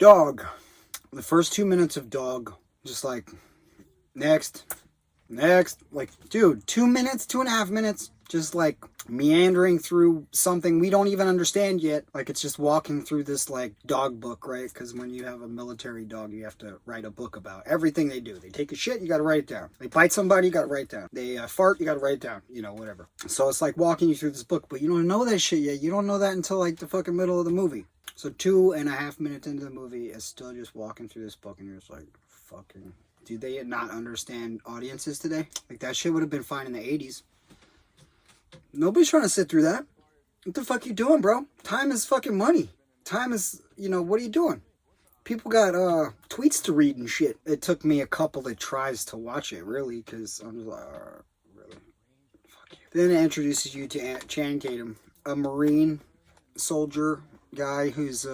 Dog. The first 2 minutes of Dog, just like, next, like, dude, 2 minutes, 2.5 minutes, just like meandering through something we don't even understand yet. Like, it's just walking through this like dog book, right? Because when you have a military dog, you have to write a book about everything they do. They take a shit, you gotta write it down. They bite somebody, you gotta write it down. They fart, you gotta write it down. You know, whatever. So it's like walking you through this book, but you don't know that shit yet. You don't know that until like the fucking middle of the movie. So 2.5 minutes into the movie, it's still just walking through this book, and you're just like, fucking... Do they not understand audiences today? Like, that shit would have been fine in the 80s. Nobody's trying to sit through that. What the fuck you doing, bro? Time is fucking money. Time is, you know, what are you doing? People got tweets to read and shit. It took me a couple of tries to watch it, really, because I'm just like, really? Fuck you. Then it introduces you to Channing Tatum, a Marine soldier guy who's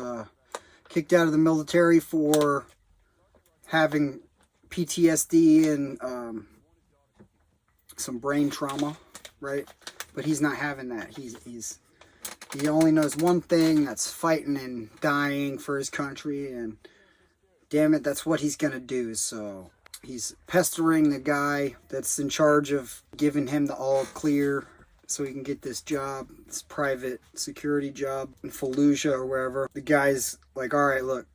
kicked out of the military for having PTSD and some brain trauma, right? But he's not having that. He only knows one thing, that's fighting and dying for his country, and damn it, that's what he's gonna do. So he's pestering the guy that's in charge of giving him the all clear so he can get this job, this private security job in Fallujah or wherever. The guy's like, all right, look,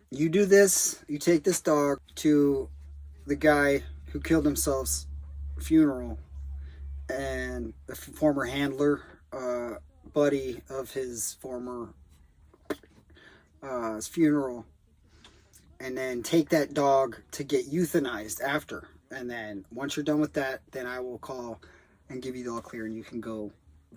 you do this, you take this dog to the guy who killed himself's funeral, and the former handler, buddy of his former his funeral, and then take that dog to get euthanized after. And then once you're done with that, then I will call and give you the all clear, and you can go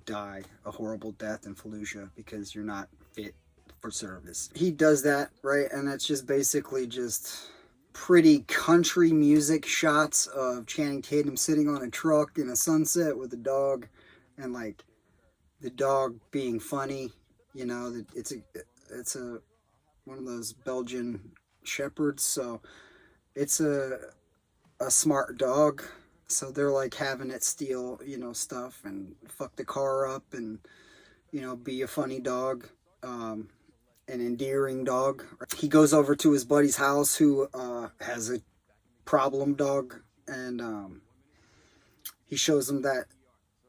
die a horrible death in Fallujah because you're not fit for service. He does that, right? And that's just basically just pretty country music shots of Channing Tatum sitting on a truck in a sunset with a dog, and like the dog being funny. You know, it's a one of those Belgian shepherds, so it's a smart dog. So they're like having it steal, you know, stuff and fuck the car up and, you know, be a funny dog, an endearing dog. He goes over to his buddy's house who has a problem dog, and he shows him that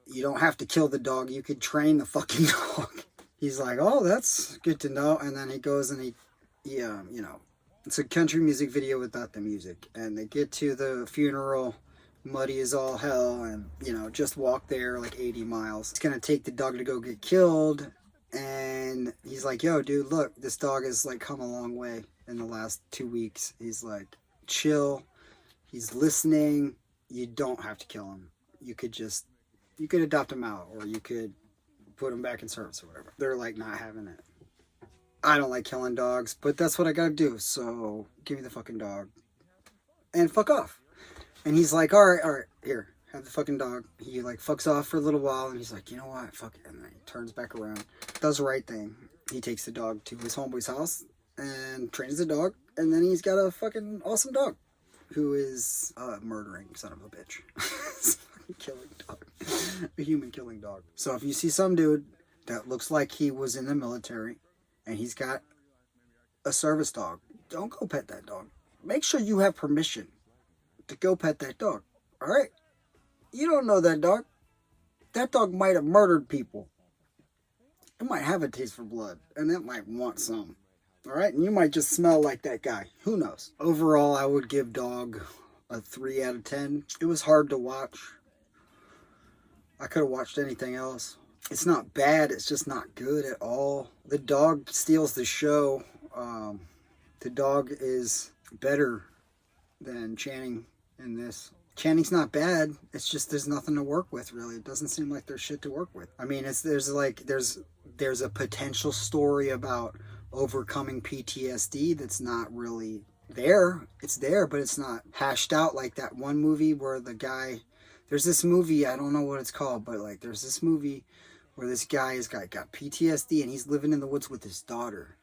you don't have to kill the dog, you could train the fucking dog. He's like, oh, that's good to know. And then he goes and he you know, it's a country music video without the music, and they get to the funeral, muddy as all hell, and, you know, just walk there like 80 miles. It's gonna take the dog to go get killed, and he's like, yo, dude, look, this dog has like come a long way in the last 2 weeks. He's like, chill, he's listening, you don't have to kill him. You could adopt him out, or you could put him back in service or whatever. They're like not having it. I don't like killing dogs, but that's what I gotta do, so give me the fucking dog and fuck off. And he's like, all right, here, have the fucking dog. He like fucks off for a little while, and he's like, you know what, fuck it. And then he turns back around, does the right thing. He takes the dog to his homeboy's house and trains the dog, and then he's got a fucking awesome dog who is murdering son of a bitch. Killing dog. A human killing dog. So if you see some dude that looks like he was in the military and he's got a service dog, don't go pet that dog. Make sure you have permission to go pet that dog. Alright? You don't know that dog. That dog might have murdered people. It might have a taste for blood, and it might want some. Alright? And you might just smell like that guy. Who knows? Overall, I would give Dog a 3 out of 10. It was hard to watch. I could have watched anything else. It's not bad, it's just not good at all. The dog steals the show. The dog is better than Channing in this. Channing's not bad, it's just there's nothing to work with, really. It doesn't seem like there's shit to work with. I mean, there's a potential story about overcoming PTSD that's not really there. It's there, but it's not hashed out like that one movie where the guy... There's this movie, I don't know what it's called, but like there's this movie where this guy has got PTSD and he's living in the woods with his daughter.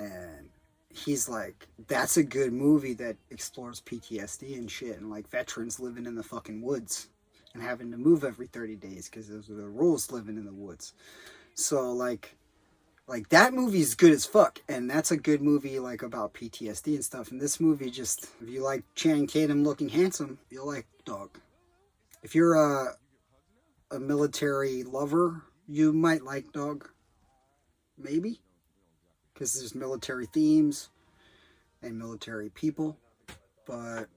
And he's like, that's a good movie that explores PTSD and shit, and like veterans living in the fucking woods and having to move every 30 days because those are the rules living in the woods. So like, Like, that movie is good as fuck, and that's a good movie, like, about PTSD and stuff. And this movie just, if you like Channing Tatum looking handsome, you'll like Dog. If you're a military lover, you might like Dog. Maybe. Because there's military themes and military people. But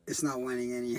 it's not winning any